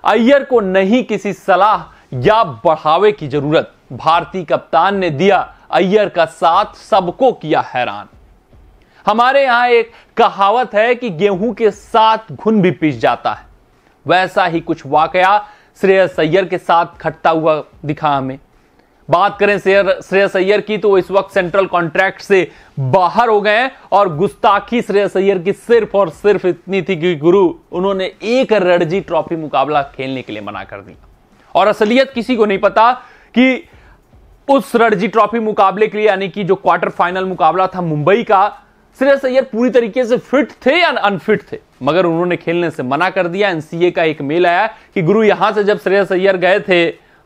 अय्यर को नहीं किसी सलाह या बढ़ावे की जरूरत। भारतीय कप्तान ने दिया अय्यर का साथ, सबको किया हैरान। हमारे यहां एक कहावत है कि गेहूं के साथ घुन भी पिस जाता है, वैसा ही कुछ वाकया श्रेयस अय्यर के साथ खटता हुआ दिखा हमें। बात करें श्रेयस अय्यर की तो वो इस वक्त सेंट्रल कॉन्ट्रैक्ट से बाहर हो गए हैं और गुस्ताखी श्रेयस अय्यर की सिर्फ और सिर्फ इतनी थी कि गुरु उन्होंने एक रणजी ट्रॉफी मुकाबला खेलने के लिए मना कर दिया। और असलियत किसी को नहीं पता कि उस रणजी ट्रॉफी मुकाबले के लिए यानी कि जो क्वार्टर फाइनल मुकाबला था मुंबई का, श्रेयस अय्यर पूरी तरीके से फिट थे या अनफिट थे, मगर उन्होंने खेलने से मना कर दिया। एनसीए का एक मेल आया कि गुरु यहां से जब श्रेयस अय्यर गए थे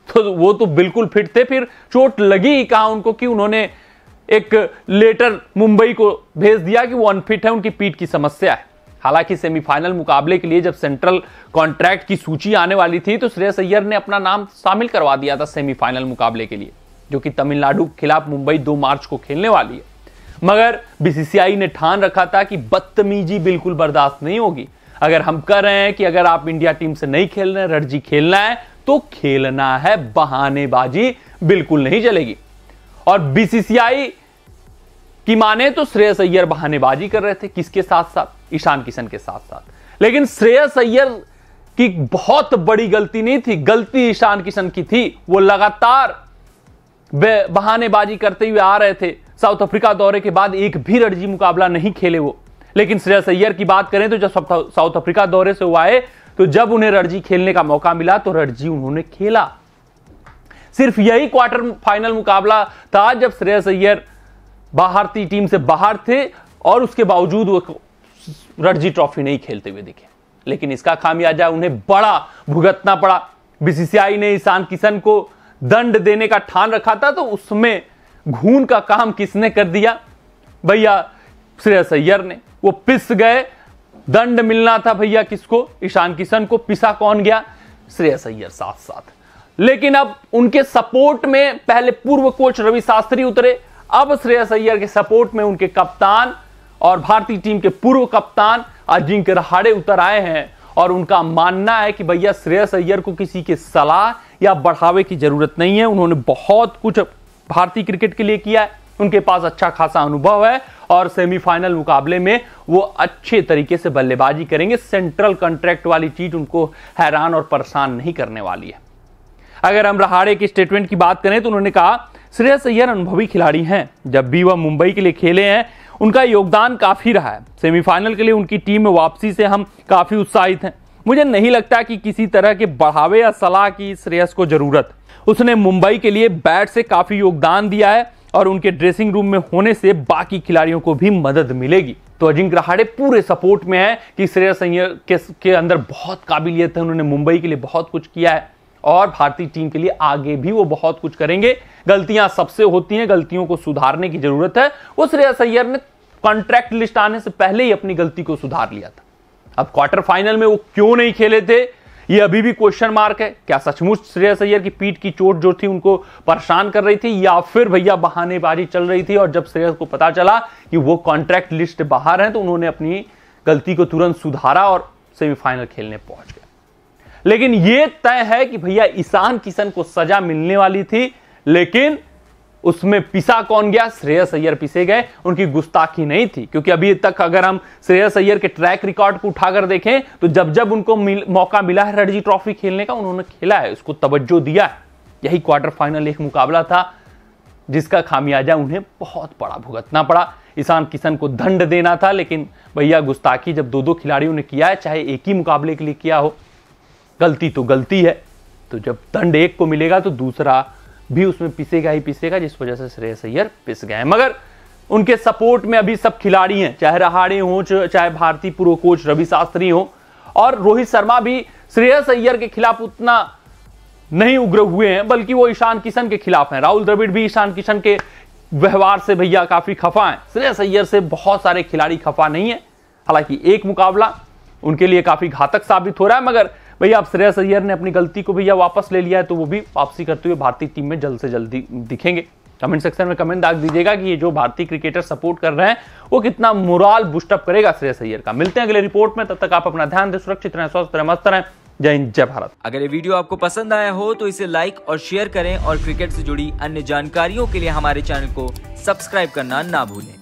तो वो तो बिल्कुल फिट थे, फिर चोट लगी ही कहा उनको कि उन्होंने एक लेटर मुंबई को भेज दिया कि वो अनफिट है, उनकी पीठ की समस्या है। हालांकि सेमीफाइनल मुकाबले के लिए जब सेंट्रल कॉन्ट्रैक्ट की सूची आने वाली थी तो श्रेयस अय्यर ने अपना नाम शामिल करवा दिया था सेमीफाइनल मुकाबले के लिए, जो कि तमिलनाडु के खिलाफ मुंबई 2 मार्च को खेलने वाली है। मगर बीसीसीआई ने ठान रखा था कि बदतमीजी बिल्कुल बर्दाश्त नहीं होगी। अगर हम कह रहे हैं कि अगर आप इंडिया टीम से नहीं खेल रहे हैं, रणजी खेलना है तो खेलना है, बहानेबाजी बिल्कुल नहीं चलेगी। और बीसीसीआई की माने तो श्रेयस अय्यर बहानेबाजी कर रहे थे, किसके साथ साथ? ईशान किशन के साथ साथ। लेकिन श्रेयस अय्यर की बहुत बड़ी गलती नहीं थी, गलती ईशान किशन की थी। वो लगातार बहानेबाजी करते हुए आ रहे थे। साउथ अफ्रीका दौरे के बाद एक भी रणजी मुकाबला नहीं खेले वो। लेकिन श्रेयस अय्यर की बात करें तो जब साउथ अफ्रीका दौरे से वो आए तो जब उन्हें रणजी खेलने का मौका मिला तो रणजी उन्होंने खेला। सिर्फ यही क्वार्टर फाइनल मुकाबला था जब श्रेयस अय्यर भारतीय टीम से बाहर थे और उसके बावजूद वो रणजी ट्रॉफी नहीं खेलते हुए दिखे। लेकिन इसका खामियाजा उन्हें बड़ा भुगतना पड़ा। बीसीसीआई ने ईशान किशन को दंड देने का ठान रखा था तो उसमें घून का काम किसने कर दिया? भैया श्रेयस अय्यर ने। वो पिस गए, दंड मिलना था भैया किसको? ईशान किशन को। पिसा कौन गया? श्रेयस अय्यर साथ साथ। लेकिन अब उनके सपोर्ट में पहले पूर्व कोच रवि शास्त्री उतरे, अब श्रेयस अय्यर के सपोर्ट में उनके कप्तान और भारतीय टीम के पूर्व कप्तान अजिंक्य रहाणे उतर आए हैं। और उनका मानना है कि भैया श्रेयस अय्यर को किसी के सलाह या बढ़ावे की जरूरत नहीं है। उन्होंने बहुत कुछ भारतीय क्रिकेट के लिए किया है, उनके पास अच्छा खासा अनुभव है और सेमीफाइनल मुकाबले में वो अच्छे तरीके से बल्लेबाजी करेंगे। सेंट्रल कॉन्ट्रैक्ट वाली चीज उनको हैरान और परेशान नहीं करने वाली है। अगर हम रहाणे की स्टेटमेंट की बात करें तो उन्होंने कहा श्रेयस अय्यर अनुभवी खिलाड़ी हैं, जब भी वह मुंबई के लिए खेले हैं उनका योगदान काफी रहा है। सेमीफाइनल के लिए उनकी टीम में वापसी से हम काफी उत्साहित हैं। मुझे नहीं लगता कि किसी तरह के बढ़ावे या सलाह की श्रेयस को जरूरत। उसने मुंबई के लिए बैट से काफी योगदान दिया है और उनके ड्रेसिंग रूम में होने से बाकी खिलाड़ियों को भी मदद मिलेगी। तो अजिंक्य रहाणे पूरे सपोर्ट में है कि श्रेयस अय्यर के अंदर बहुत काबिलियत है, उन्होंने मुंबई के लिए बहुत कुछ किया है और भारतीय टीम के लिए आगे भी वो बहुत कुछ करेंगे। गलतियां सबसे होती हैं, गलतियों को सुधारने की जरूरत है। वो श्रेयस अय्यर ने कॉन्ट्रैक्ट लिस्ट आने से पहले ही अपनी गलती को सुधार लिया था। अब क्वार्टर फाइनल में वो क्यों नहीं खेले थे, ये अभी भी क्वेश्चन मार्क है। क्या सचमुच श्रेयस अय्यर की पीठ की चोट जो थी उनको परेशान कर रही थी या फिर भैया बहानेबाजी चल रही थी और जब श्रेयस को पता चला कि वो कॉन्ट्रैक्ट लिस्ट बाहर है तो उन्होंने अपनी गलती को तुरंत सुधारा और सेमीफाइनल खेलने पहुंच गए। लेकिन यह तय है कि भैया ईशान किशन को सजा मिलने वाली थी, लेकिन उसमें पिसा कौन गया? श्रेयस अय्यर पिसे गए। उनकी गुस्ताखी नहीं थी, क्योंकि अभी तक अगर हम श्रेयस अय्यर के ट्रैक रिकॉर्ड को उठाकर देखें तो जब जब उनको मौका मिला है रणजी ट्रॉफी खेलने का उन्होंने खेला है, उसको तवज्जो दिया है। यही क्वार्टर फाइनल एक मुकाबला था जिसका खामियाजा उन्हें बहुत बड़ा भुगतना पड़ा। ईशान किशन को दंड देना था, लेकिन भैया गुस्ताखी जब 2-2 खिलाड़ियों ने किया है, चाहे एक ही मुकाबले के लिए किया हो, गलती तो गलती है। तो जब दंड एक को मिलेगा तो दूसरा भी उसमें पिसेगा ही पिसेगा, जिस वजह से श्रेयस अय्यर पिस गए। मगर उनके सपोर्ट में अभी सब खिलाड़ी हैं, चाहे रहाणे हो, चाहे भारतीय पूर्व कोच रवि शास्त्री हो, और रोहित शर्मा भी श्रेयस अय्यर के खिलाफ उतना नहीं उग्र हुए हैं, बल्कि वो ईशान किशन के खिलाफ हैं। राहुल द्रविड़ भी ईशान किशन के व्यवहार से भैया काफी खफा हैं। श्रेयस अय्यर से बहुत सारे खिलाड़ी खफा नहीं है। हालांकि एक मुकाबला उनके लिए काफी घातक साबित हो रहा है, मगर भैया अब श्रेयस अय्यर ने अपनी गलती को भैया वापस ले लिया है तो वो भी वापसी करते हुए भारतीय टीम में जल्द से जल्दी दिखेंगे। कमेंट सेक्शन में कमेंट दाग दीजिएगा कि ये जो भारतीय क्रिकेटर सपोर्ट कर रहे हैं वो कितना मोराल बूस्टअप करेगा श्रेयस अय्यर का। मिलते हैं अगले रिपोर्ट में, तब तक आप अपना ध्यान दें, सुरक्षित रहें, स्वस्थ रहें, मस्त रहें। जय हिंद, जय भारत। अगर ये वीडियो आपको पसंद आया हो तो इसे लाइक और शेयर करें और क्रिकेट से जुड़ी अन्य जानकारियों के लिए हमारे चैनल को सब्सक्राइब करना ना भूलें।